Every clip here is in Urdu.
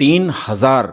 3000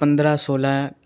15-16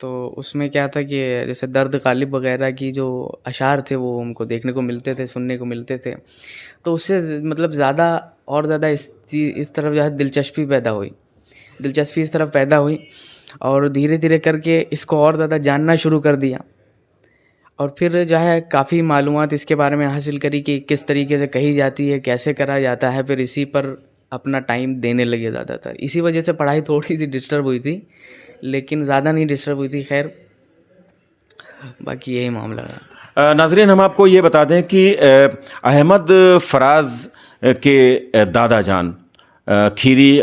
تو اس میں کیا تھا کہ جیسے درد غالب وغیرہ کی جو اشعار تھے وہ ہم کو دیکھنے کو ملتے تھے، سننے کو ملتے تھے. تو اس سے مطلب زیادہ اور زیادہ اس طرف جو ہے دلچسپی اس طرف پیدا ہوئی اور دھیرے دھیرے کر کے اس کو اور زیادہ جاننا شروع کر دیا. اور پھر جو ہے کافی معلومات اس کے بارے میں حاصل کری کہ کس طریقے سے کہی جاتی ہے، کیسے کرا جاتا ہے. پھر اسی پر اپنا ٹائم دینے لگے زیادہ تر. اسی وجہ سے پڑھائی تھوڑی سی ڈسٹرب ہوئی تھی، لیکن زیادہ نہیں ڈسٹرب ہوئی تھی. خیر باقی یہی معاملہ رہا. ناظرین، ہم آپ کو یہ بتا دیں کہ احمد فراز کے دادا جان کھیری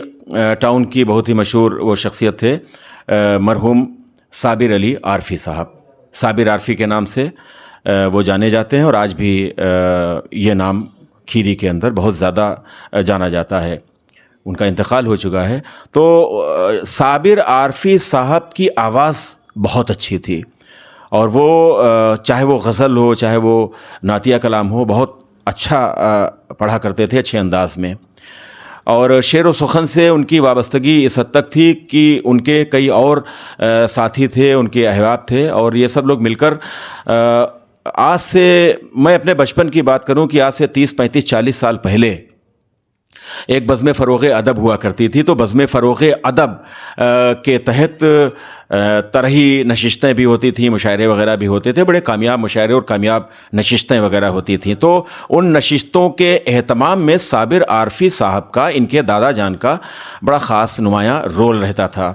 ٹاؤن کی بہت ہی مشہور وہ شخصیت تھے، مرحوم صابر علی عارفی صاحب. صابر عارفی کے نام سے وہ جانے جاتے ہیں اور آج بھی یہ نام کھیری کے اندر بہت زیادہ جانا جاتا ہے. ان کا انتقال ہو چکا ہے. تو صابر عارفی صاحب کی آواز بہت اچھی تھی اور وہ چاہے وہ غزل ہو چاہے وہ نعتیہ کلام ہو بہت اچھا پڑھا کرتے تھے، اچھے انداز میں. اور شعر و سخن سے ان کی وابستگی اس حد تک تھی کہ ان کے کئی اور ساتھی تھے، ان کے احباب تھے، اور یہ سب لوگ مل کر آج سے، میں اپنے بچپن کی بات کروں کہ آج سے 30 35 40 سال پہلے ایک بزم فروغ ادب ہوا کرتی تھی. تو بزم فروغ ادب کے تحت طرحی نشستیں بھی ہوتی تھیں، مشاعرے وغیرہ بھی ہوتے تھے، بڑے کامیاب مشاعرے اور کامیاب نشستیں وغیرہ ہوتی تھیں. تو ان نشستوں کے اہتمام میں صابر عارفی صاحب کا، ان کے دادا جان کا بڑا خاص نمایاں رول رہتا تھا.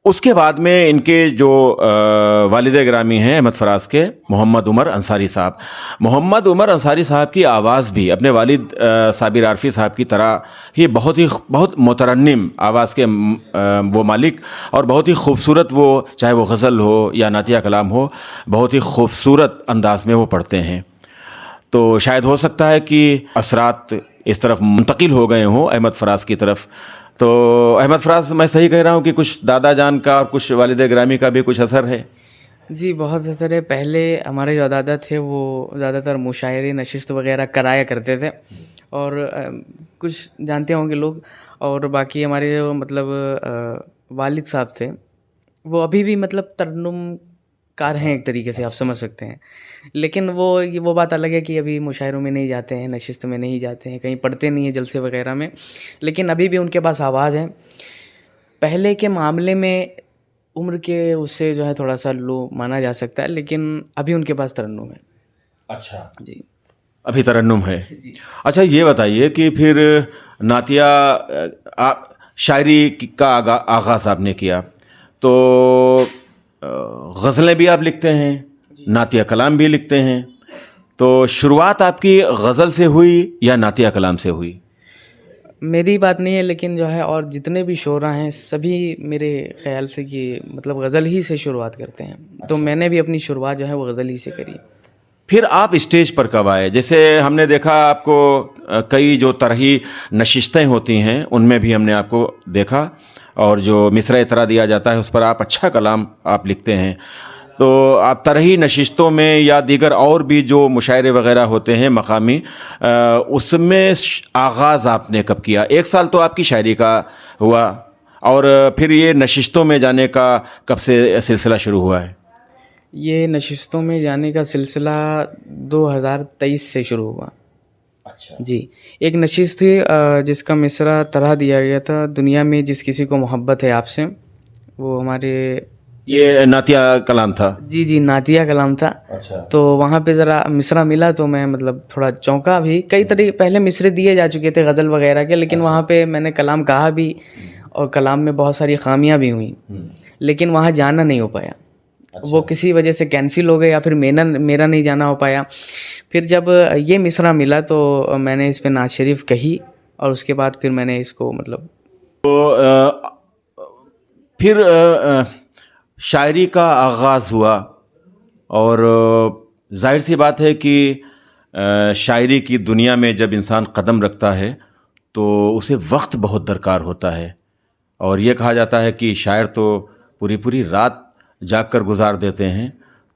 اس کے بعد میں ان کے جو والد گرامی ہیں احمد فراز کے، محمد عمر انصاری صاحب. محمد عمر انصاری صاحب کی آواز بھی اپنے والد صابر عارفی صاحب کی طرح ہی بہت مترنم آواز کے وہ مالک، اور بہت ہی خوبصورت، وہ چاہے وہ غزل ہو یا نعتیہ کلام ہو، بہت ہی خوبصورت انداز میں وہ پڑھتے ہیں. تو شاید ہو سکتا ہے کہ اثرات اس طرف منتقل ہو گئے ہوں احمد فراز کی طرف. تو احمد فراز، میں صحیح کہہ رہا ہوں کہ کچھ دادا جان کا اور کچھ والد گرامی کا بھی کچھ اثر ہے؟ جی بہت اثر ہے. پہلے ہمارے جو دادا تھے وہ زیادہ تر مشاعرے نشست وغیرہ کرایا کرتے تھے، اور کچھ جانتے ہوں گے لوگ. اور باقی ہمارے جو مطلب والد صاحب تھے وہ ابھی بھی مطلب ترنم کار ہیں ایک طریقے سے، آپ سمجھ سکتے ہیں. لیکن وہ بات الگ ہے کہ ابھی مشاعروں میں نہیں جاتے ہیں، نشست میں نہیں جاتے ہیں، کہیں پڑھتے نہیں ہیں جلسے وغیرہ میں. لیکن ابھی بھی ان کے پاس آواز ہے. پہلے کے معاملے میں عمر کے اس سے جو ہے تھوڑا سا لو مانا جا سکتا ہے، لیکن ابھی ان کے پاس ترنم ہے. اچھا جی ابھی ترنم ہے. اچھا یہ بتائیے کہ پھر نعتیہ شاعری کا آغاز آپ نے کیا، تو غزلیں بھی آپ لکھتے ہیں، نعتیہ کلام بھی لکھتے ہیں. تو شروعات آپ کی غزل سے ہوئی یا نعتیہ کلام سے ہوئی؟ میری بات نہیں ہے، لیکن جو ہے اور جتنے بھی شعراء ہیں سبھی میرے خیال سے کہ مطلب غزل ہی سے شروعات کرتے ہیں. تو میں نے بھی اپنی شروعات جو ہے وہ غزل ہی سے کری. پھر آپ اسٹیج پر کب آئے؟ جیسے ہم نے دیکھا آپ کو کئی جو طرحی نشستیں ہوتی ہیں ان میں بھی ہم نے آپ کو دیکھا، اور جو مصرع اطرا دیا جاتا ہے اس پر آپ اچھا کلام آپ لکھتے ہیں. تو آپ طرحی نشستوں میں یا دیگر اور بھی جو مشاعرے وغیرہ ہوتے ہیں مقامی، اس میں آغاز آپ نے کب کیا؟ 1 سال تو آپ کی شاعری کا ہوا، اور پھر یہ نشستوں میں جانے کا کب سے سلسلہ شروع ہوا ہے؟ یہ نشستوں میں جانے کا سلسلہ 2023 سے شروع ہوا. اچھا جی ایک نشست تھی جس کا مصرع طرح دیا گیا تھا، دنیا میں جس کسی کو محبت ہے آپ سے. وہ ہمارے یہ نعتیہ کلام تھا؟ جی نعتیہ کلام تھا. اچھا. تو وہاں پہ ذرا مصرع ملا تو میں مطلب تھوڑا چونکا بھی. کئی طریقے پہلے مصرے دیے جا چکے تھے غزل وغیرہ کے، لیکن وہاں پہ میں نے کلام کہا بھی، اور کلام میں بہت ساری خامیاں بھی ہوئیں، لیکن وہاں جانا نہیں ہو پایا. وہ کسی وجہ سے کینسل ہو گئے یا پھر میرا نہیں جانا ہو پایا. پھر جب یہ مصرع ملا تو میں نے اس پہ نعت شریف کہی، اور اس کے بعد پھر میں نے اس کو مطلب پھر شاعری کا آغاز ہوا. اور ظاہر سی بات ہے کہ شاعری کی دنیا میں جب انسان قدم رکھتا ہے تو اسے وقت بہت درکار ہوتا ہے، اور یہ کہا جاتا ہے کہ شاعر تو پوری رات جاگ کر گزار دیتے ہیں.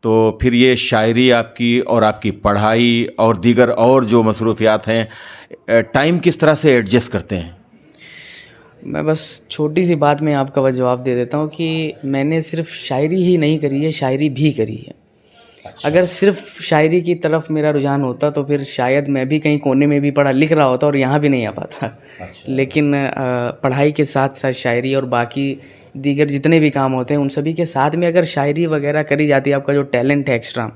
تو پھر یہ شاعری آپ کی اور آپ کی پڑھائی اور دیگر اور جو مصروفیات ہیں، ٹائم کس طرح سے ایڈجسٹ کرتے ہیں؟ میں بس چھوٹی سی بات میں آپ کا جواب دے دیتا ہوں کہ میں نے صرف شاعری ہی نہیں کری ہے، شاعری بھی کری ہے. اگر صرف شاعری کی طرف میرا رجحان ہوتا تو پھر شاید میں بھی کہیں کونے میں بھی پڑھا لکھ رہا ہوتا اور یہاں بھی نہیں آ پاتا. لیکن پڑھائی کے ساتھ ساتھ شاعری اور باقی دیگر جتنے بھی کام ہوتے ہیں ان سبھی کے ساتھ میں اگر شاعری وغیرہ کری جاتی ہے، آپ کا جو ٹیلنٹ ہے ایکسٹرا،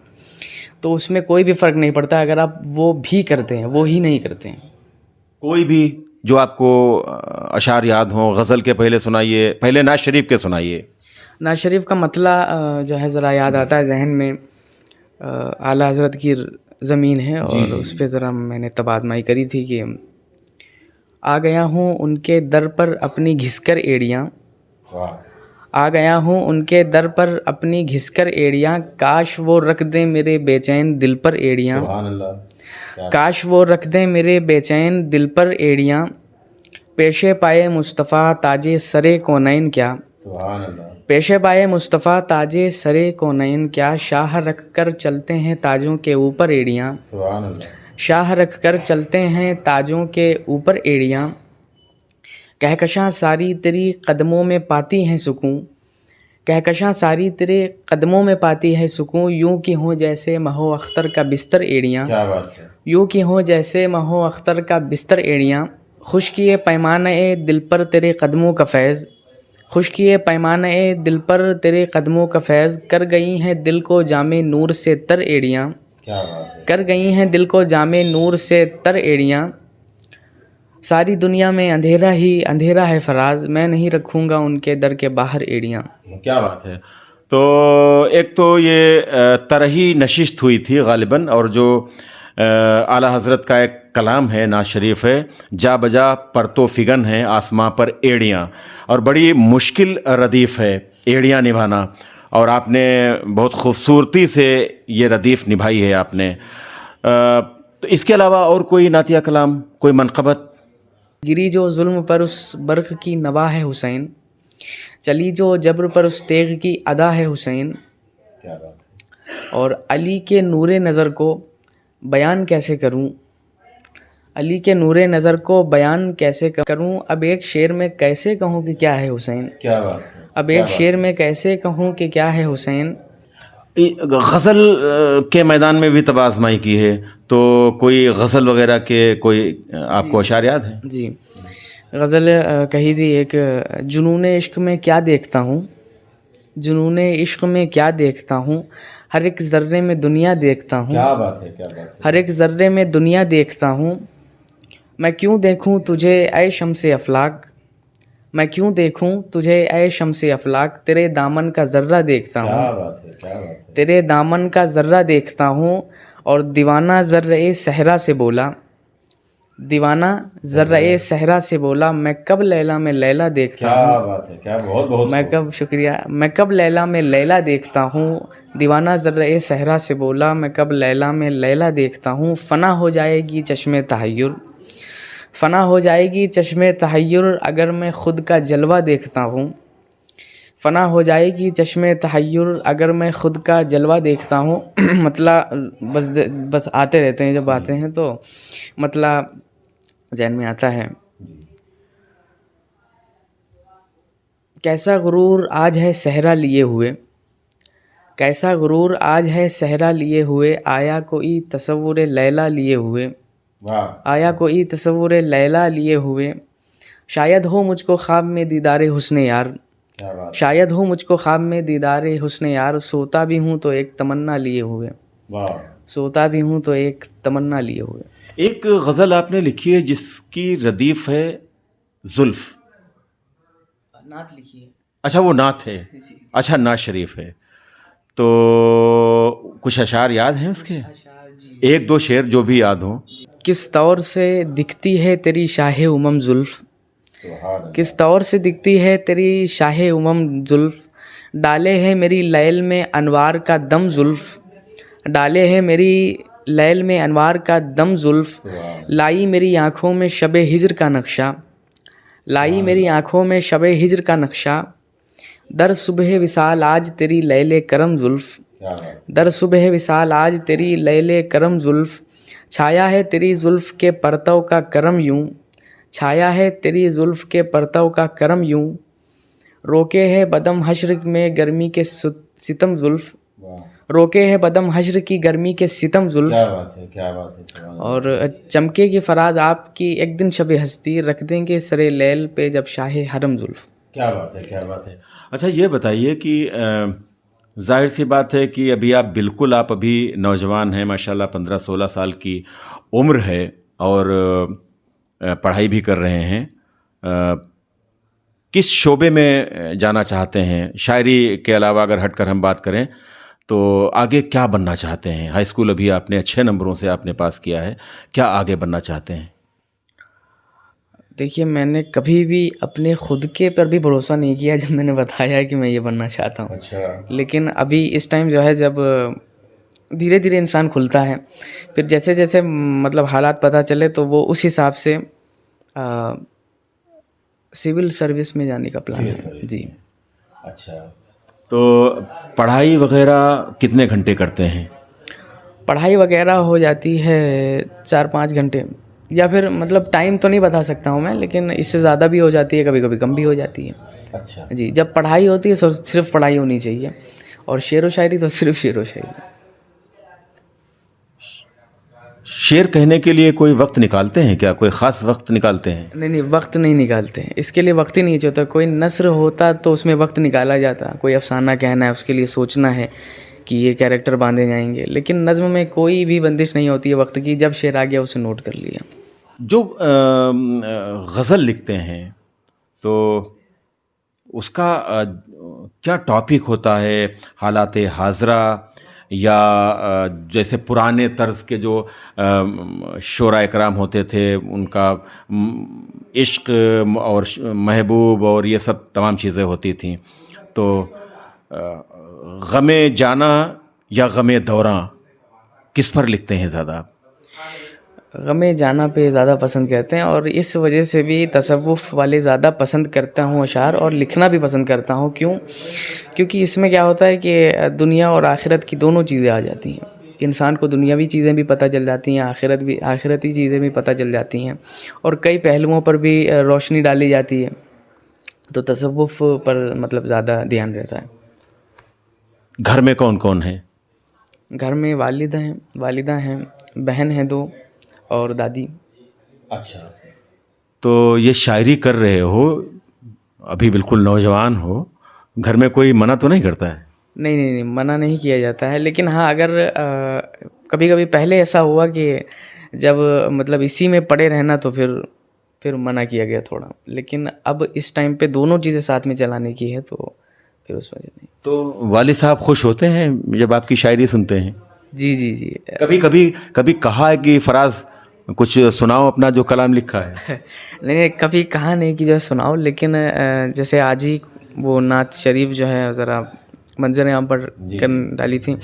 تو اس میں کوئی بھی فرق نہیں پڑتا اگر آپ وہ بھی کرتے ہیں وہ ہی نہیں کرتے ہیں. کوئی بھی جو آپ کو اشعار یاد ہوں، غزل کے پہلے سنائیے، پہلے نعت شریف کے سنائیے. نعت شریف کا مطلع جو ہے ذرا یاد آتا ہے ذہن میں. اعلیٰ حضرت کی زمین ہے اور اس پہ ذرا میں نے تبادمائی کری تھی کہ آ گیا ہوں ان کے در پر اپنی گھس کر ایڑیاں، آ گیا ہوں ان کے در پر اپنی گھس کر ایڑیاں، کاش وہ رکھ دیں میرے بے چین دل پر ایڑیاں، سبحان اللہ. کاش وہ رکھ دیں میرے بے چین دل پر ایڑیاں، پیشے پائے مصطفیٰ تاج سرے کونین کیا، سبحان اللہ. پیشے پائے مصطفیٰ تاج سرے کونین کیا، شاہ رکھ کر چلتے ہیں تاجوں کے اوپر ایڑیاں، سبحان اللہ. شاہ رکھ کر چلتے ہیں تاجوں کے اوپر ایڑیاں، کہکشاں ساری تیری قدموں میں پاتی ہیں سکون، کہکشاں ساری تیرے قدموں میں پاتی ہے سکون، یوں کی ہوں جیسے مہو اختر کا بستر ایڑیاں، کیا بات ہے. یوں کی ہوں جیسے مہو اختر کا بستر ایڑیاں، خوش کیے پیمانۂ دل پر تیرے قدموں کا فیض، خوش کیے پیمانۂ دل پر تیرے قدموں کا فیض، کر گئی ہیں دل کو جامِ نور سے تر ایڑیاں، کیا بات ہے. کر گئی ہیں دل کو جامِ نور سے تر ایڑیاں، ساری دنیا میں اندھیرا ہی اندھیرا ہے فراز، میں نہیں رکھوں گا ان کے در کے باہر ایڑیاں. کیا بات ہے. تو ایک تو یہ ترہی نشست ہوئی تھی غالباً، اور جو اعلیٰ حضرت کا ایک کلام ہے، نعت شریف ہے، جا بجا پرتو فگن ہے آسماں پر ایڑیاں، اور بڑی مشکل ردیف ہے ایڑیاں نبھانا، اور آپ نے بہت خوبصورتی سے یہ ردیف نبھائی ہے آپ نے. تو اس کے علاوہ اور کوئی نعتیہ کلام، کوئی منقبت؟ گری جو ظلم پر اس برق کی نوا ہے حسین، چلی جو جبر پر اس تیغ کی ادا ہے حسین، کیا بات. اور علی کے نور نظر کو بیان کیسے کروں، علی کے نور نظر کو بیان کیسے کروں، اب ایک شعر میں کیسے کہوں کہ کیا ہے حسین، کیا بات ہے. اب ایک شعر میں کیسے کہوں کہ کیا ہے حسین. غزل کے میدان میں بھی طب آزمائی کی ہے، تو کوئی غزل وغیرہ کے کوئی آپ کو اشعار یاد ہیں؟ جی، غزل کہی تھی ایک، جنون عشق میں کیا دیکھتا ہوں، جنون عشق میں کیا دیکھتا ہوں، ہر ایک ذرے میں دنیا دیکھتا ہوں، کیا بات ہے. کیا بات ہے. ہر ایک ذرے میں دنیا دیکھتا ہوں، میں کیوں دیکھوں تجھے اے شمس افلاک، میں کیوں دیکھوں تجھے اے شمس افلاک، تیرے دامن کا ذرہ دیکھتا کیا ہوں، بات ہے. کیا بات ہے. تیرے دامن کا ذرہ دیکھتا ہوں، اور دیوانہ ذرہ صحرا سے بولا، دیوانہ ذرہ صحرا سے بولا، میں کب لیلا میں لیلا دیکھتا کیا ہوں، بات ہے. کیا بہت بہت میں کب شکریہ میں کب لیلا میں لیلا دیکھتا ہوں، دیوانہ ذرہ صحرا سے بولا، میں کب لیلا میں لیلا دیکھتا ہوں، فنا ہو جائے گی چشم تحیر، فنا ہو جائے گی چشم تحیر اگر میں خود کا جلوہ دیکھتا ہوں، فنا ہو جائے گی چشم تحیر اگر میں خود کا جلوہ دیکھتا ہوں. مطلب بس آتے رہتے ہیں جب آتے ہیں تو مطلب ذہن میں آتا ہے. کیسا غرور آج ہے صحرا لیے ہوئے، کیسا غرور آج ہے صحرا لیے ہوئے، آیا کوئی تصور لیلا لیے ہوئے، آیا کوئی تصور لیلا لیے ہوئے، شاید ہو مجھ کو خواب میں دیدار حسن یار، شاید ہو مجھ کو خواب میں دیدار حسن یار، سوتا بھی ہوں تو ایک تمنا لیے ہوئے، سوتا بھی ہوں تو ایک تمنا لیے ہوئے. ایک غزل آپ نے لکھی ہے جس کی ردیف ہے زلف. نعت لکھی ہے. اچھا وہ نعت ہے. اچھا نعت شریف ہے. تو کچھ اشعار یاد ہیں اس کے؟ ایک دو شعر جو بھی یاد ہوں. کس طور سے دکھتی ہے تیری شاہ امم زلف، کس طور سے دکھتی ہے تیری شاہ امم زلف، ڈالے ہے میری لیل میں انوار کا دم زلف، ڈالے ہے میری لیل میں انوار کا دم زلف، لائی میری آنکھوں میں شب ہجر کا نقشہ، لائی میری آنکھوں میں شب ہجر کا نقشہ، در صبح وصال آج تیری لیل کرم زلف، در صبح وصال آج تیری لیل کرم زلف، چھایا ہے تیری زلف کے پرتو کا کرم یوں، چھایا ہے تیری زلف کے پرتو کا کرم یوں، روکے ہے بدم حشر میں گرمی کے ستم زلف، روکے ہے بدم حشر کی گرمی کے ستم زلف، کیا بات ہے، کیا بات ہے. اور چمکے گی فراز آپ کی ایک دن شب ہستی، رکھ دیں گے سرے لیل پہ جب شاہ حرم زلف. کیا بات ہے، کیا بات ہے. اچھا یہ بتائیے کہ ظاہر سی بات ہے کہ ابھی آپ ابھی نوجوان ہیں ماشاءاللہ، 15-16 سال کی عمر ہے اور پڑھائی بھی کر رہے ہیں. کس شعبے میں جانا چاہتے ہیں؟ شاعری کے علاوہ اگر ہٹ کر ہم بات کریں تو آگے کیا بننا چاہتے ہیں؟ ہائی اسکول ابھی آپ نے اچھے نمبروں سے آپ نے پاس کیا ہے، کیا آگے بننا چاہتے ہیں؟ دیکھیے میں نے کبھی بھی اپنے خود کے پر بھی بھروسہ نہیں کیا جب میں نے بتایا کہ میں یہ بننا چاہتا ہوں. اچھا. لیکن ابھی اس ٹائم جو ہے جب دھیرے دھیرے انسان کھلتا ہے، پھر جیسے جیسے مطلب حالات پتہ چلے تو وہ اس حساب سے سول سروس میں جانے کا پلان ہے. جی. اچھا. تو پڑھائی وغیرہ کتنے گھنٹے کرتے ہیں؟ پڑھائی وغیرہ ہو جاتی ہے 4-5 گھنٹے، یا پھر مطلب ٹائم تو نہیں بتا سکتا ہوں میں، لیکن اس سے زیادہ بھی ہو جاتی ہے، کبھی کبھی کم بھی ہو جاتی ہے. اچھا. جی. جب پڑھائی ہوتی ہے تو صرف پڑھائی ہونی چاہیے، اور شعر و شاعری تو صرف شعر و شاعری. شعر کہنے کے لیے کوئی وقت نکالتے ہیں کیا؟ کوئی خاص وقت نکالتے ہیں؟ نہیں، وقت نہیں نکالتے ہیں، اس کے لیے وقت ہی نہیں چاہتا. کوئی نثر ہوتا تو اس میں وقت نکالا جاتا، کوئی افسانہ کہنا ہے اس کے لیے سوچنا ہے کہ یہ کیریکٹر باندھے جائیں گے، لیکن نظم میں کوئی بھی بندش نہیں ہوتی ہے وقت کی. جب شعر آ گیا اسے نوٹ کر لیا. جو غزل لکھتے ہیں تو اس کا کیا ٹاپک ہوتا ہے؟ حالات حاضرہ یا جیسے پرانے طرز کے جو شعراء کرام ہوتے تھے ان کا عشق اور محبوب اور یہ سب تمام چیزیں ہوتی تھیں، تو غم جانا یا غم دوراں کس پر لکھتے ہیں زیادہ آپ؟ غم جانا پہ زیادہ پسند کرتے ہیں، اور اس وجہ سے بھی تصوف والے زیادہ پسند کرتا ہوں اشعار، اور لکھنا بھی پسند کرتا ہوں. کیونکہ اس میں کیا ہوتا ہے کہ دنیا اور آخرت کی دونوں چیزیں آ جاتی ہیں. انسان کو دنیاوی چیزیں بھی پتہ چل جاتی ہیں، آخرتی چیزیں بھی پتہ چل جاتی ہیں، اور کئی پہلوؤں پر بھی روشنی ڈالی جاتی ہے. تو تصوف پر مطلب زیادہ دھیان رہتا ہے. گھر میں کون کون ہے؟ گھر میں والدہ ہیں، بہن ہیں 2 اور دادی. اچھا. تو یہ شاعری کر رہے ہو، ابھی بالکل نوجوان ہو، گھر میں کوئی منع تو نہیں کرتا ہے؟ نہیں، منع نہیں کیا جاتا ہے، لیکن ہاں اگر کبھی کبھی پہلے ایسا ہوا کہ جب مطلب اسی میں پڑے رہنا تو پھر منع کیا گیا تھوڑا، لیکن اب اس ٹائم پہ دونوں چیزیں ساتھ میں چلانے کی ہے تو پھر اس وجہ نہیں. تو والد صاحب خوش ہوتے ہیں جب آپ کی شاعری سنتے ہیں؟ جی. کبھی کہا ہے کہ فراز کچھ سناؤ اپنا جو کلام لکھا ہے؟ نہیں، کبھی کہا نہیں کہ جو ہے سناؤ، لیکن جیسے آج ہی وہ نعت شریف جو ہے ذرا منظر عام پر ڈالی تھی،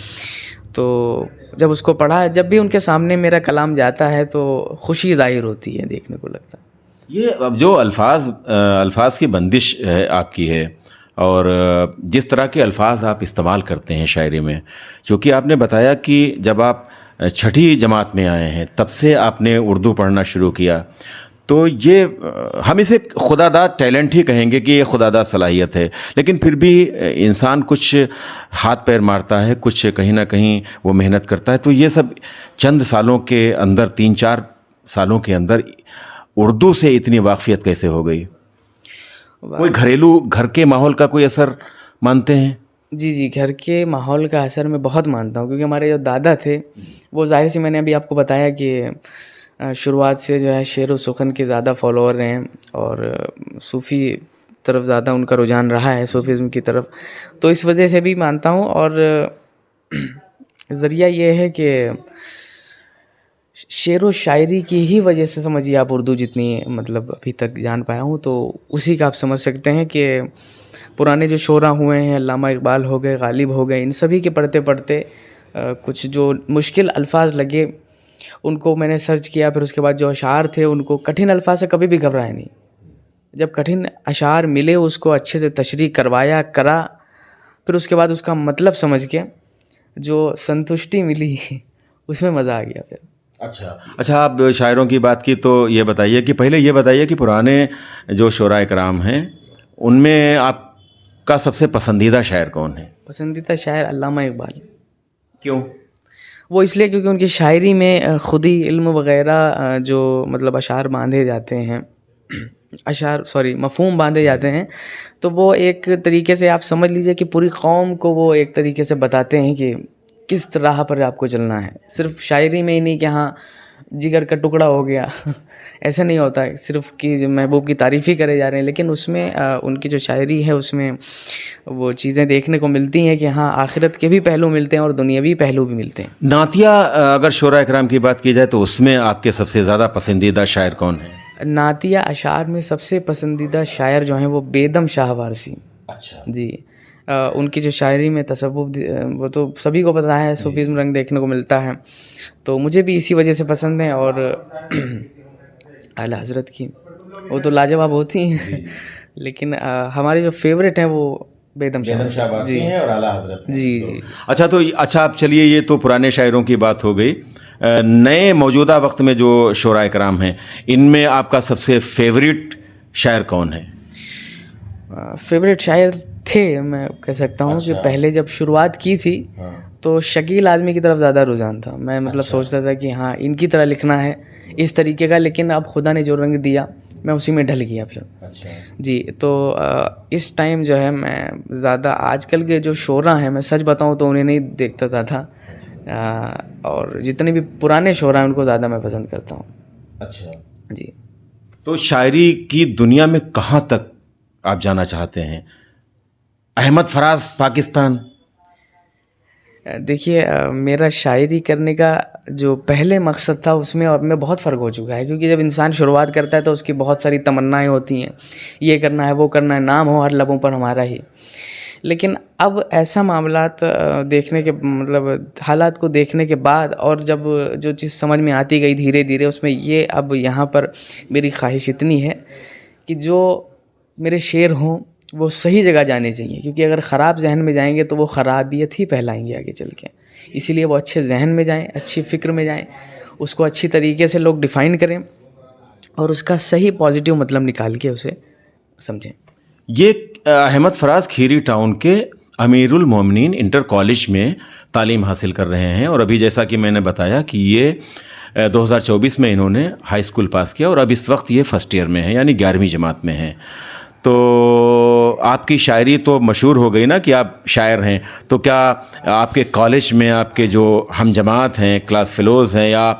تو جب اس کو پڑھا، جب بھی ان کے سامنے میرا کلام جاتا ہے تو خوشی ظاہر ہوتی ہے، دیکھنے کو لگتا ہے. یہ اب جو الفاظ کی بندش ہے آپ کی ہے، اور جس طرح کے الفاظ آپ استعمال کرتے ہیں شاعری میں، چونکہ آپ نے بتایا کہ جب آپ 6ٹھی جماعت میں آئے ہیں تب سے آپ نے اردو پڑھنا شروع کیا، تو یہ ہم اسے خدا داد ٹیلنٹ ہی کہیں گے کہ یہ خدا داد صلاحیت ہے، لیکن پھر بھی انسان کچھ ہاتھ پیر مارتا ہے، کچھ کہیں نہ کہیں وہ محنت کرتا ہے. تو یہ سب چند سالوں کے اندر، 3-4 سالوں کے اندر اردو سے اتنی واقفیت کیسے ہو گئی؟ کوئی گھر کے ماحول کا کوئی اثر مانتے ہیں؟ جی، گھر کے ماحول کا اثر میں بہت مانتا ہوں، کیونکہ ہمارے جو دادا تھے وہ ظاہر سی، میں نے ابھی آپ کو بتایا کہ شروعات سے جو ہے شعر و سخن کے زیادہ فالوور رہے ہیں، اور صوفی طرف زیادہ ان کا رجحان رہا ہے، صوفیزم کی طرف، تو اس وجہ سے بھی مانتا ہوں. اور ذریعہ یہ ہے کہ شعر و شاعری کی ہی وجہ سے سمجھیے آپ اردو جتنی مطلب ابھی تک جان پایا ہوں، تو اسی کا آپ سمجھ سکتے ہیں کہ پرانے جو شعراء ہوئے ہیں، علامہ اقبال ہو گئے، غالب ہو گئے، ان سبھی کے پڑھتے پڑھتے کچھ جو مشکل الفاظ لگے ان کو میں نے سرچ کیا، پھر اس کے بعد جو اشعار تھے ان کو، کٹھن الفاظ سے کبھی بھی گھبرائے نہیں. جب کٹھن اشعار ملے اس کو اچھے سے تشریح کرا، پھر اس کے بعد اس کا مطلب سمجھ کے جو سنتشٹی ملی اس میں مزہ آ گیا. پھر اچھا آپ شاعروں کی بات کی تو یہ بتائیے کہ پہلے یہ بتائیے کہ پرانے جو شعراء کرام ہیں ان میں آپ کا سب سے پسندیدہ شاعر کون ہے؟ پسندیدہ شاعر علامہ اقبال. کیوں؟ وہ اس لیے کیونکہ ان کی شاعری میں خود ہی علم وغیرہ جو مطلب اشعار باندھے جاتے ہیں، مفہوم باندھے جاتے ہیں، تو وہ ایک طریقے سے آپ سمجھ لیجئے کہ پوری قوم کو وہ ایک طریقے سے بتاتے ہیں کہ کس راہ پر آپ کو چلنا ہے. صرف شاعری میں ہی نہیں کہ ہاں جگر کا ٹکڑا ہو گیا ایسا نہیں ہوتا ہے صرف کہ جو محبوب کی تعریف ہی کرے جا رہے ہیں، لیکن اس میں ان کی جو شاعری ہے اس میں وہ چیزیں دیکھنے کو ملتی ہیں کہ ہاں آخرت کے بھی پہلو ملتے ہیں اور دنیاوی پہلو بھی ملتے ہیں. نعتیہ اگر شعراء کرام کی بات کی جائے تو اس میں آپ کے سب سے زیادہ پسندیدہ شاعر کون ہیں؟ نعتیہ اشعار میں سب سے پسندیدہ شاعر جو ہیں وہ بیدم شاہ وارسی. اچھا جی ان کی جو شاعری میں تصوف وہ تو سبھی کو پتہ ہے، صوفیزم رنگ دیکھنے کو ملتا ہے، تو مجھے بھی اسی وجہ سے پسند ہیں. اور اعلی حضرت کی وہ تو لاجواب ہوتی ہیں لیکن ہمارے جو فیوریٹ ہیں وہ بیدم شاہ وارسی ہیں اور اعلیٰ حضرت ہیں. جی. اچھا آپ چلیے، یہ تو پرانے شاعروں کی بات ہو گئی. نئے موجودہ وقت میں جو شعراء کرام ہیں ان میں آپ کا سب سے فیوریٹ شاعر کون ہے؟ فیوریٹ شاعر تھے، میں کہہ سکتا ہوں کہ پہلے جب شروعات کی تھی تو شکیل اعظمی کی طرف زیادہ رجحان تھا. میں مطلب سوچتا تھا کہ ہاں ان کی طرح لکھنا ہے اس طریقے کا، لیکن اب خدا نے جو رنگ دیا میں اسی میں ڈھل گیا پھر. جی تو اس ٹائم جو ہے میں زیادہ آج کل کے جو شعراء ہیں میں سچ بتاؤں تو انہیں نہیں دیکھتا تھا، اور جتنے بھی پرانے شعراء ہیں ان کو زیادہ میں پسند کرتا ہوں. اچھا جی. تو شاعری کی دنیا میں کہاں تک آپ جانا چاہتے ہیں؟ احمد فراز پاکستان؟ دیکھیے میرا شاعری کرنے کا جو پہلے مقصد تھا اس میں اب میں بہت فرق ہو چکا ہے، کیونکہ جب انسان شروعات کرتا ہے تو اس کی بہت ساری تمنائیں ہوتی ہیں، یہ کرنا ہے وہ کرنا ہے، نام ہو ہر لبوں پر ہمارا ہی. لیکن اب ایسا معاملات دیکھنے کے مطلب حالات کو دیکھنے کے بعد اور جب جو چیز سمجھ میں آتی گئی دھیرے دھیرے، اس میں یہ اب یہاں پر میری خواہش اتنی ہے کہ جو میرے شعر ہوں وہ صحیح جگہ جانے چاہیے، کیونکہ اگر خراب ذہن میں جائیں گے تو وہ خرابیت ہی پھیلائیں گے آگے چل کے. اسی لیے وہ اچھے ذہن میں جائیں، اچھی فکر میں جائیں، اس کو اچھی طریقے سے لوگ ڈیفائن کریں اور اس کا صحیح پازیٹیو مطلب نکال کے اسے سمجھیں. یہ احمد فراز کھیری ٹاؤن کے امیر المومنین انٹر کالج میں تعلیم حاصل کر رہے ہیں، اور ابھی جیسا کہ میں نے بتایا کہ یہ 2024 میں انہوں نے ہائی اسکول پاس کیا اور اب اس وقت یہ فرسٹ ایئر میں ہیں، یعنی 11ویں جماعت میں ہیں. تو آپ کی شاعری تو مشہور ہو گئی نا کہ آپ شاعر ہیں، تو کیا آپ کے کالج میں آپ کے جو ہم جماعت ہیں، کلاس فیلوز ہیں، یا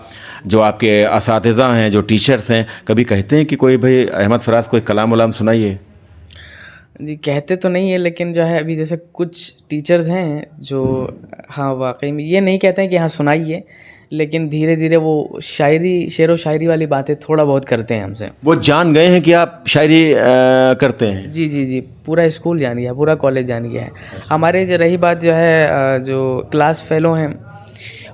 جو آپ کے اساتذہ ہیں، جو ٹیچرس ہیں، کبھی کہتے ہیں کہ کوئی بھائی احمد فراز کوئی کلام ولام سنائیے؟ جی کہتے تو نہیں ہے، لیکن جو ہے ابھی جیسے کچھ ٹیچرز ہیں جو ہاں واقعی میں یہ نہیں کہتے ہیں کہ ہاں سنائیے، لیکن دھیرے دھیرے وہ شعر و شاعری والی باتیں تھوڑا بہت کرتے ہیں ہم سے. وہ جان گئے ہیں کہ آپ شاعری کرتے ہیں؟ جی پورا اسکول جان گیا، پورا کالج جان گیا ہے. ہمارے جو رہی بات جو ہے جو کلاس فیلو ہیں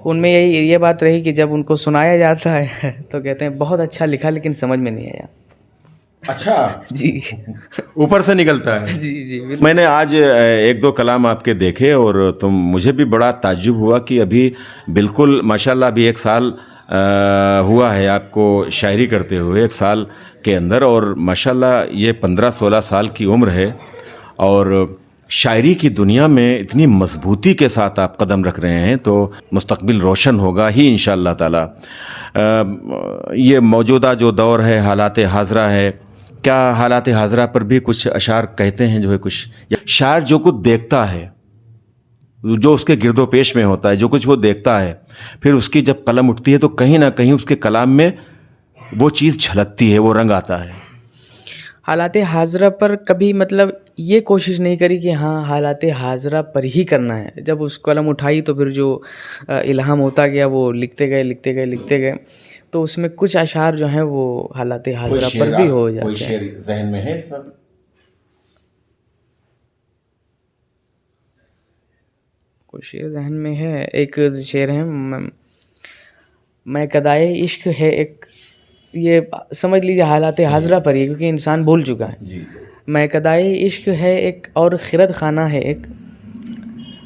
ان میں یہ بات رہی کہ جب ان کو سنایا جاتا ہے تو کہتے ہیں بہت اچھا لکھا لیکن سمجھ میں نہیں آیا. اچھا جی اوپر سے نکلتا ہے. جی میں نے آج ایک دو کلام آپ کے دیکھے اور مجھے بھی بڑا تعجب ہوا کہ ابھی بالکل ماشاءاللہ ابھی 1 سال ہوا ہے آپ کو شاعری کرتے ہوئے، 1 سال کے اندر، اور ماشاءاللہ یہ 15-16 سال کی عمر ہے اور شاعری کی دنیا میں اتنی مضبوطی کے ساتھ آپ قدم رکھ رہے ہیں، تو مستقبل روشن ہوگا ہی انشاءاللہ تعالی. یہ موجودہ جو دور ہے، حالات حاضرہ ہے، کیا حالات حاضرہ پر بھی کچھ اشعار کہتے ہیں جو ہے کچھ؟ یا شاعر جو کچھ دیکھتا ہے، جو اس کے گرد و پیش میں ہوتا ہے، جو کچھ وہ دیکھتا ہے، پھر اس کی جب قلم اٹھتی ہے تو کہیں نہ کہیں اس کے کلام میں وہ چیز جھلکتی ہے، وہ رنگ آتا ہے. حالات حاضرہ پر کبھی مطلب یہ کوشش نہیں کری کہ ہاں حالات حاضرہ پر ہی کرنا ہے. جب اس قلم اٹھائی تو پھر جو الہام ہوتا گیا وہ لکھتے گئے، تو اس میں کچھ اشعار جو ہیں وہ حالات حاضرہ پر بھی ہو جاتے ہیں. کوئی شعر ذہن میں ہے اس وقت؟ کوئی شعر ذہن میں ہے، ایک شعر ہے میں قدائے عشق ہے ایک، یہ سمجھ لیجیے حالات حاضرہ پر ہی، کیونکہ انسان بھول چکا ہے. میں قدائے عشق ہے ایک اور خرد خانہ ہے ایک،